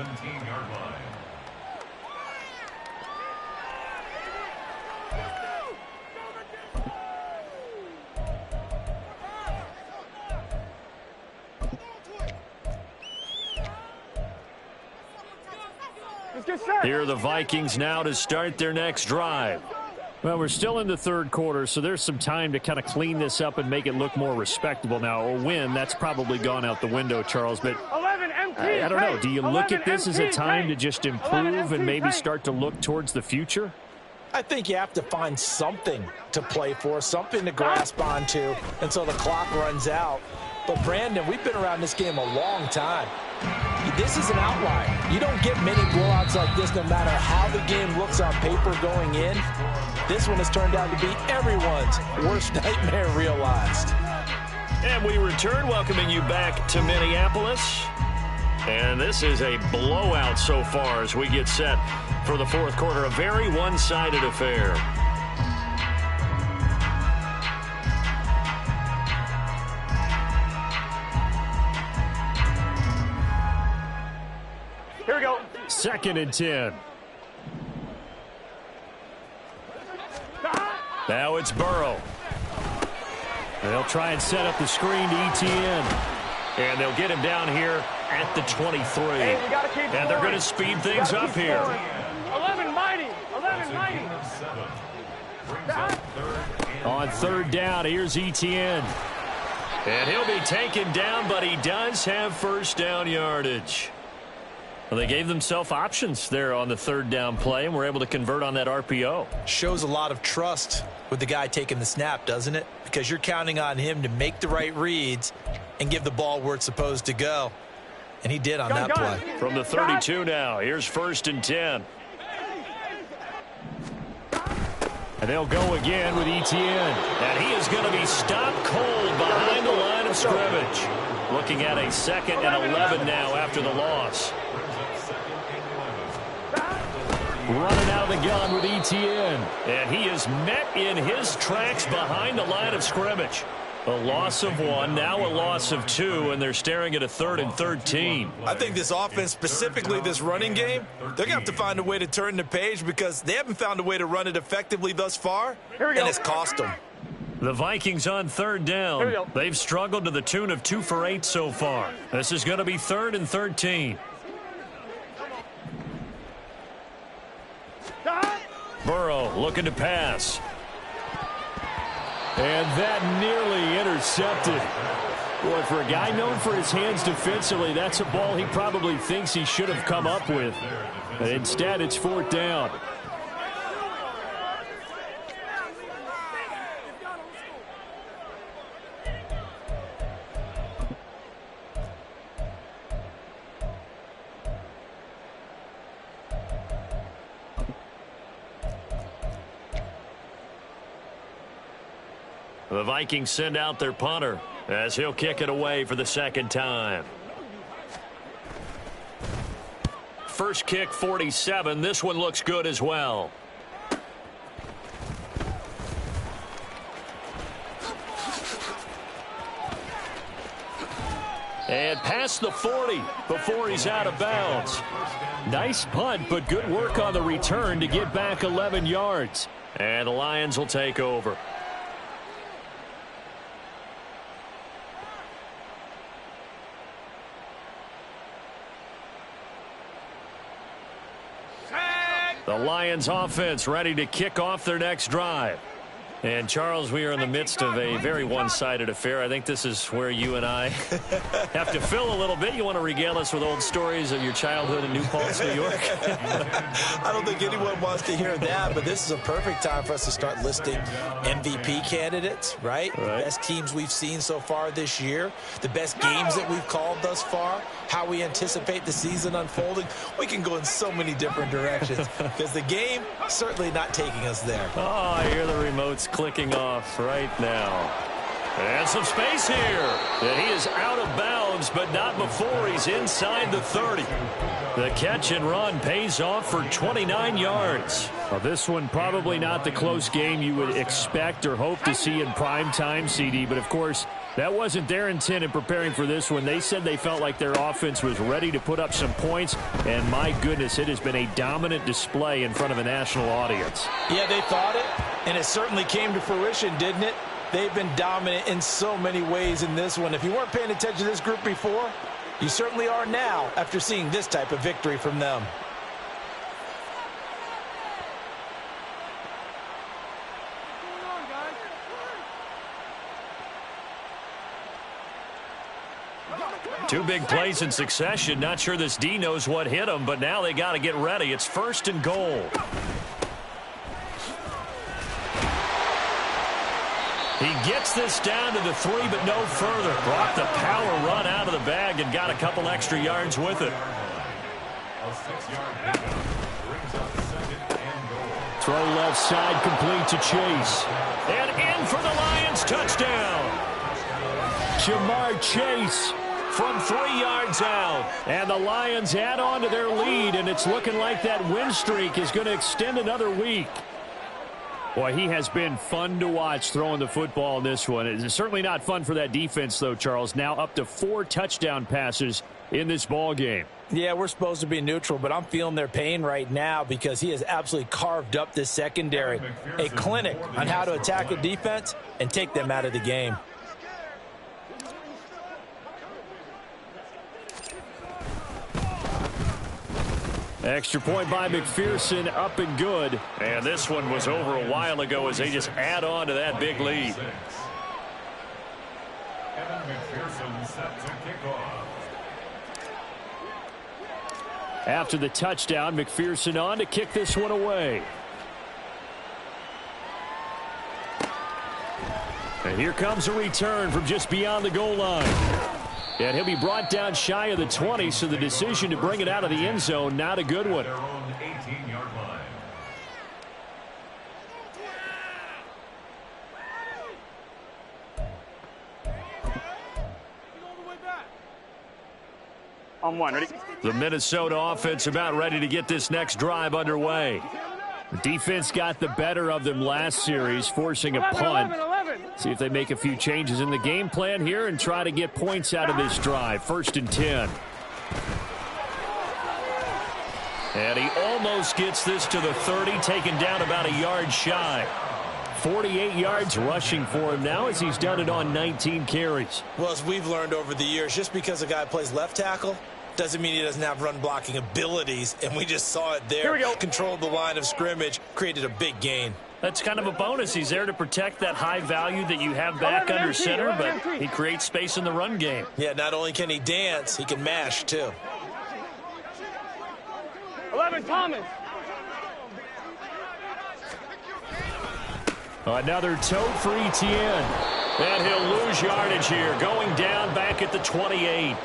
Here are the Vikings now to start their next drive. Well, we're still in the third quarter, so there's some time to kind of clean this up and make it look more respectable. Now, a win, that's probably gone out the window, Charles, but 11 MT, I don't know. Do you look at this as a time MT, to just improve and maybe start to look towards the future? I think you have to find something to play for, something to grasp onto until the clock runs out. But, Brandon, we've been around this game a long time. This is an outlier. You don't get many blowouts like this no matter how the game looks on paper going in. This one has turned out to be everyone's worst nightmare realized. And we return, welcoming you back to Minneapolis. And this is a blowout so far as we get set for the fourth quarter. A very one-sided affair. Here we go. 2nd and 10. Now it's Burrow. They'll try and set up the screen to ETN. And they'll get him down here at the 23. Hey, we gotta keep and they're going to speed things up here. 11 mighty. 11 mighty. On third down, here's ETN. And he'll be taken down, but he does have first down yardage. Well, they gave themselves options there on the third down play and were able to convert on that RPO. Shows a lot of trust with the guy taking the snap, doesn't it? Because you're counting on him to make the right reads and give the ball where it's supposed to go. And he did on that play. From the 32 now, here's first and 10. And they'll go again with ETN. And he is going to be stopped cold behind the line of scrimmage. Looking at a 2nd and 11 now after the loss. Running out of the gun with ETN. And he is met in his tracks behind the line of scrimmage. A loss of 1, now a loss of 2, and they're staring at a 3rd and 13. I think this offense, specifically this running game, they're going to have to find a way to turn the page because they haven't found a way to run it effectively thus far, and it's cost them. The Vikings on third down. They've struggled to the tune of 2 for 8 so far. This is going to be 3rd and 13. Burrow looking to pass. And that nearly intercepted. Boy, for a guy known for his hands defensively, that's a ball he probably thinks he should have come up with. And instead, it's 4th down. The Vikings send out their punter as he'll kick it away for the 2nd time. First kick, 47. This one looks good as well. And past the 40 before he's out of bounds. Nice punt, but good work on the return to get back 11 yards. And the Lions will take over. The Lions offense ready to kick off their next drive. And, Charles, we are in the midst of a very one-sided affair. I think this is where you and I have to fill a little bit. You want to regale us with old stories of your childhood in New Paltz, New York? I don't think anyone wants to hear that, but this is a perfect time for us to start listing MVP candidates, right? The best teams we've seen so far this year, the best games that we've called thus far, how we anticipate the season unfolding. We can go in so many different directions because the game certainly not taking us there. Oh, I hear the remotes clicking off right now. And some space here. And he is out of bounds, but not before he's inside the 30. The catch and run pays off for 29 yards. Well, this one probably not the close game you would expect or hope to see in prime time, CD. But, of course, that wasn't their intent in preparing for this one. They said they felt like their offense was ready to put up some points. And, my goodness, it has been a dominant display in front of a national audience. Yeah, they thought it, and it certainly came to fruition, didn't it? They've been dominant in so many ways in this one. If you weren't paying attention to this group before, you certainly are now after seeing this type of victory from them. Two big plays in succession. Not sure this D knows what hit him, but now they got to get ready. It's 1st and goal. He gets this down to the 3, but no further. Brought the power run out of the bag and got a couple extra yards with it. Throw left side, complete to Chase. And in for the Lions, touchdown. Jamar Chase from 3 yards out. And the Lions add on to their lead, and it's looking like that win streak is going to extend another week. Boy, he has been fun to watch throwing the football in this one. It's certainly not fun for that defense, though, Charles. Now up to 4 touchdown passes in this ball game. Yeah, we're supposed to be neutral, but I'm feeling their pain right now because he has absolutely carved up this secondary. A clinic on how to attack a defense and take them out of the game. Extra point by McPherson, up and good. And this one was over a while ago as they just add on to that big lead. McPherson set to kick off. After the touchdown, McPherson on to kick this one away. And here comes a return from just beyond the goal line. And he'll be brought down shy of the 20, so the decision to bring it out of the end zone, not a good one. Their own 18-yard line. On one, ready? The Minnesota offense about ready to get this next drive underway. The defense got the better of them last series, forcing a punt. 11. See if they make a few changes in the game plan here and try to get points out of this drive. 1st and 10. And he almost gets this to the 30, taken down about a yard shy. 48 yards rushing for him now as he's done it on 19 carries. Well, as we've learned over the years, just because a guy plays left tackle doesn't mean he doesn't have run blocking abilities, and we just saw it there. Here we go. Controlled the line of scrimmage, created a big gain. That's kind of a bonus. He's there to protect that high value that you have back under center, but he creates space in the run game. Yeah, not only can he dance, he can mash too. 11, Thomas. Another tote for Etienne. And he'll lose yardage here, going down back at the 28.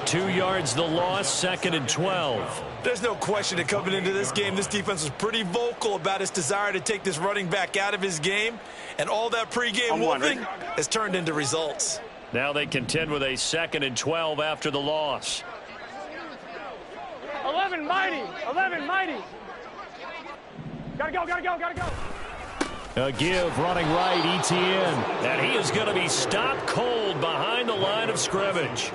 2 yards the loss, 2nd and 12. There's no question that coming into this game, this defense was pretty vocal about its desire to take this running back out of his game. And all that pregame wolfing has turned into results. Now they contend with a 2nd and 12 after the loss. 11, mighty. 11, mighty. Gotta go. A give running right, Etienne. And he is going to be stopped cold behind the line of scrimmage.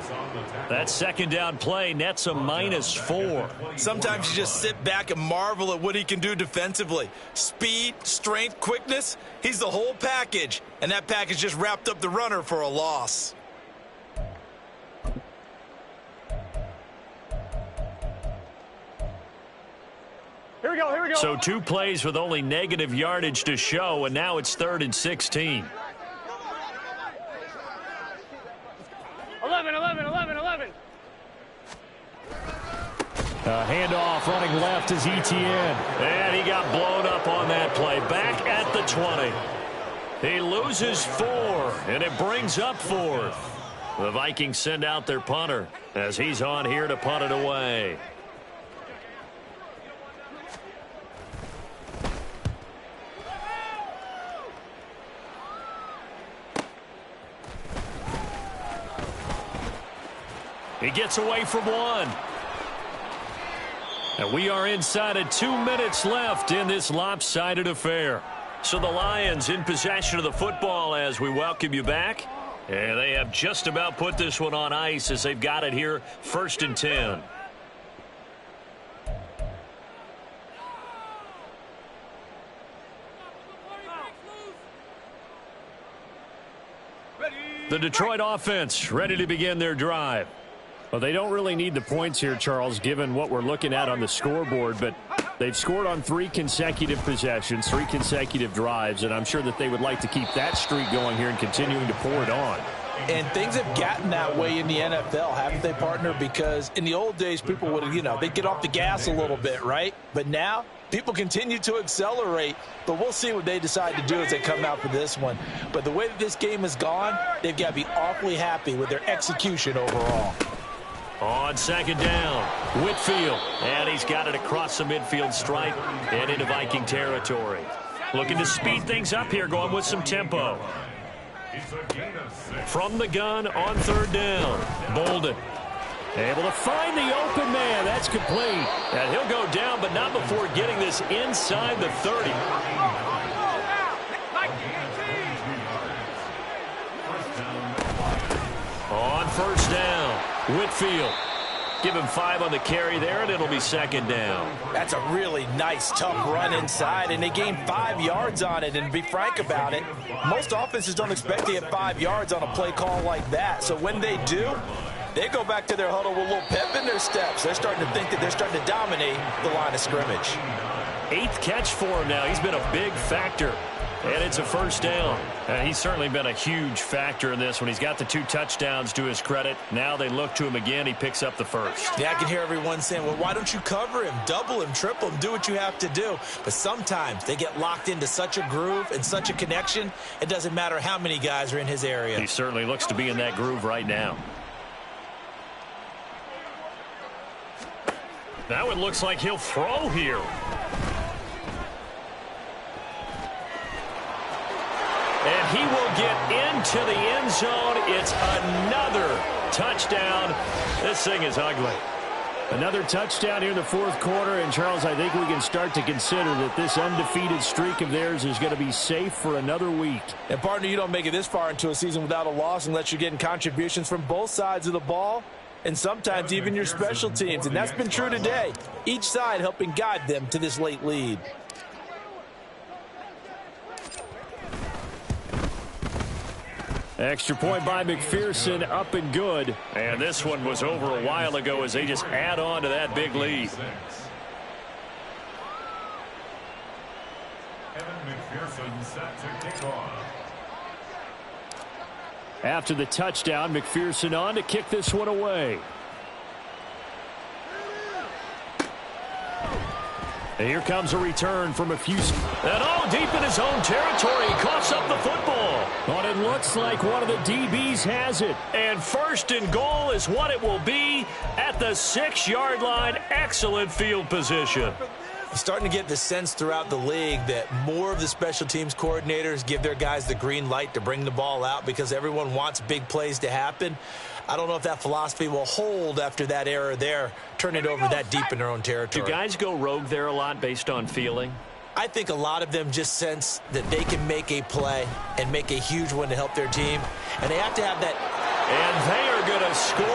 That 2nd down play nets a -4. Sometimes you just sit back and marvel at what he can do defensively. Speed, strength, quickness, he's the whole package. And that package just wrapped up the runner for a loss. Here we go. So 2 plays with only negative yardage to show, and now it's 3rd and 16. 11. A handoff running left is Etienne. And he got blown up on that play. Back at the 20. He loses 4, and it brings up 4th. The Vikings send out their punter as he's on here to punt it away. He gets away from 1. And we are inside of 2 minutes left in this lopsided affair. So the Lions in possession of the football as we welcome you back. And they have just about put this one on ice as they've got it here, 1st and 10. The Detroit offense ready to begin their drive. Well, they don't really need the points here, Charles, given what we're looking at on the scoreboard, but they've scored on 3 consecutive possessions, 3 consecutive drives, and I'm sure that they would like to keep that streak going here and continuing to pour it on. And things have gotten that way in the NFL, haven't they, partner? Because in the old days, people would, they'd get off the gas a little bit, right? But now, people continue to accelerate, but we'll see what they decide to do as they come out for this one. But the way that this game has gone, they've got to be awfully happy with their execution overall. On 2nd down, Whitfield. And he's got it across the midfield stripe and into Viking territory. Looking to speed things up here, going with some tempo. From the gun on 3rd down, Bolden. Able to find the open man. That's complete. And he'll go down, but not before getting this inside the 30. On 1st down, Whitfield. Give him 5 on the carry there, and it'll be 2nd down. That's a really nice, tough run inside, and they gained 5 yards on it. And to be frank about it, most offenses don't expect to get 5 yards on a play call like that. So when they do, They go back to their huddle with a little pep in their steps. They're starting to think that they're starting to dominate the line of scrimmage. 8th catch for him now. He's been a big factor. And it's a first down. He's certainly been a huge factor in this one. He's got the 2 touchdowns to his credit. Now they look to him again. He picks up the first. Yeah, I can hear everyone saying, well, why don't you cover him, double him, triple him, do what you have to do. But sometimes they get locked into such a groove and such a connection, it doesn't matter how many guys are in his area. He certainly looks to be in that groove right now. Now it looks like he'll throw here. And he will get into the end zone. It's another touchdown. This thing is ugly. Another touchdown here in the 4th quarter. And, Charles, I think we can start to consider that this undefeated streak of theirs is going to be safe for another week. And, partner, you don't make it this far into a season without a loss unless you're getting contributions from both sides of the ball and sometimes even your special teams. And that's been true today. Each side helping guide them to this late lead. Extra point by McPherson, up and good. And this one was over a while ago as they just add on to that big lead. McPherson set to kick off. After the touchdown, McPherson on to kick this one away. And here comes a return from a few. And all deep in his own territory. He coughs up the football. But it looks like one of the DBs has it. And 1st and goal is what it will be at the 6-yard line. Excellent field position. Starting to get the sense throughout the league that more of the special teams coordinators give their guys the green light to bring the ball out because everyone wants big plays to happen. I don't know if that philosophy will hold after that error there, turn it over that deep in their own territory. Do guys go rogue there a lot based on feeling? I think a lot of them just sense that they can make a play and make a huge one to help their team, and they have to have that. And they are going to score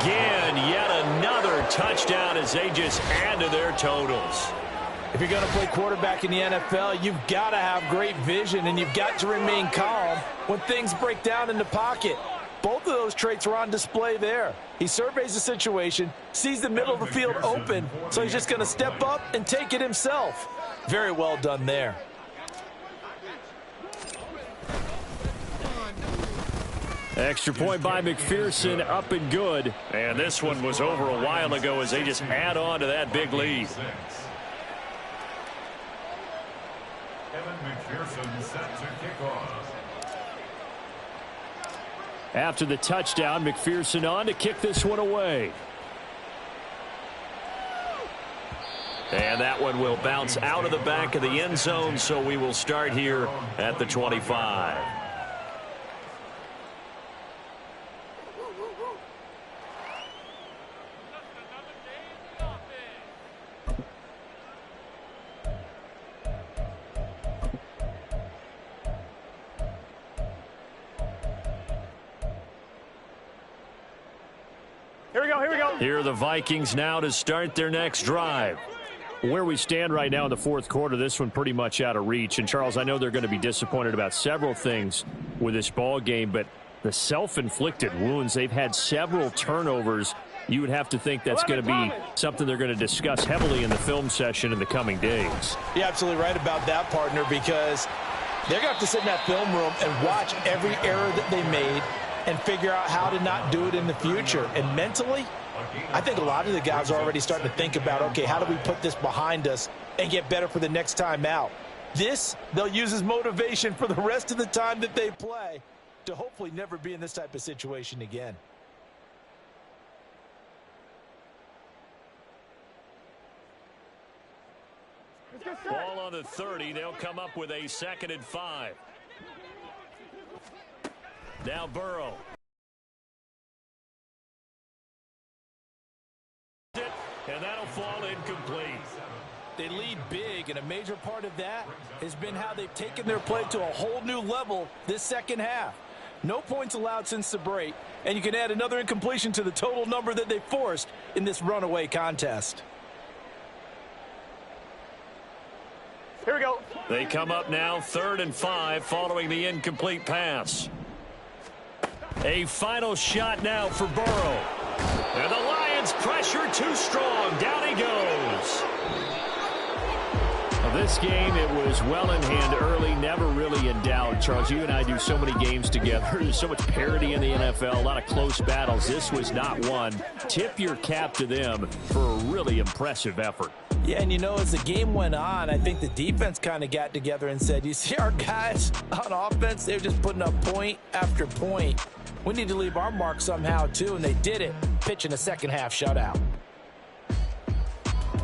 again. Yet another touchdown as they just add to their totals. If you're going to play quarterback in the NFL, you've got to have great vision, and you've got to remain calm when things break down in the pocket. Both of those traits were on display there. He surveys the situation, sees the middle of the field open, so he's just going to step up and take it himself. Very well done there. Extra point by McPherson, up and good. And this one was over a while ago as they just add on to that big lead. McPherson set to kick off. After the touchdown, McPherson on to kick this one away. And that one will bounce out of the back of the end zone, so we will start here at the 25. Here are the Vikings now to start their next drive. Where we stand right now in the 4th quarter, this one pretty much out of reach. And, Charles, I know they're going to be disappointed about several things with this ball game, but the self-inflicted wounds, they've had several turnovers. You would have to think that's going to be something they're going to discuss heavily in the film session in the coming days. You're absolutely right about that, partner, because they're going to have to sit in that film room and watch every error that they made and figure out how to not do it in the future. And mentally, I think a lot of the guys are already starting to think about, okay, how do we put this behind us and get better for the next time out? This, they'll use as motivation for the rest of the time that they play to hopefully never be in this type of situation again. Ball on the 30. They'll come up with a 2nd and 5. Now Burrow. And that'll fall incomplete. They lead big, and a major part of that has been how they've taken their play to a whole new level this second half. No points allowed since the break, and you can add another incompletion to the total number that they forced in this runaway contest. Here we go. They come up now 3rd and 5 following the incomplete pass. A final shot now for Burrow. And the Lions pressure too strong. Down he goes. This game, it was well in hand early, never really in doubt. Charles, you and I do so many games together. There's so much parity in the NFL, a lot of close battles. This was not one. Tip your cap to them for a really impressive effort. Yeah, and you know, as the game went on, I think the defense kind of got together and said, you see our guys on offense, they're just putting up point after point. We need to leave our mark somehow, too, and they did it, pitching a second-half shutout.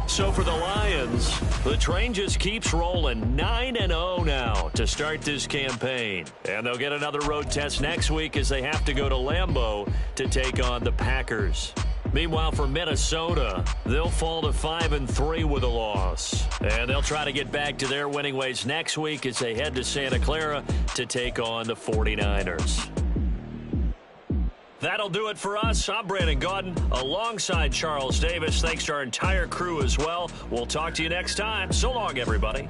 So for the Lions, the train just keeps rolling 9-0 now to start this campaign. And they'll get another road test next week as they have to go to Lambeau to take on the Packers. Meanwhile, for Minnesota, they'll fall to 5-3 with a loss. And they'll try to get back to their winning ways next week as they head to Santa Clara to take on the 49ers. That'll do it for us. I'm Brandon Gaudin alongside Charles Davis. Thanks to our entire crew as well. We'll talk to you next time. So long, everybody.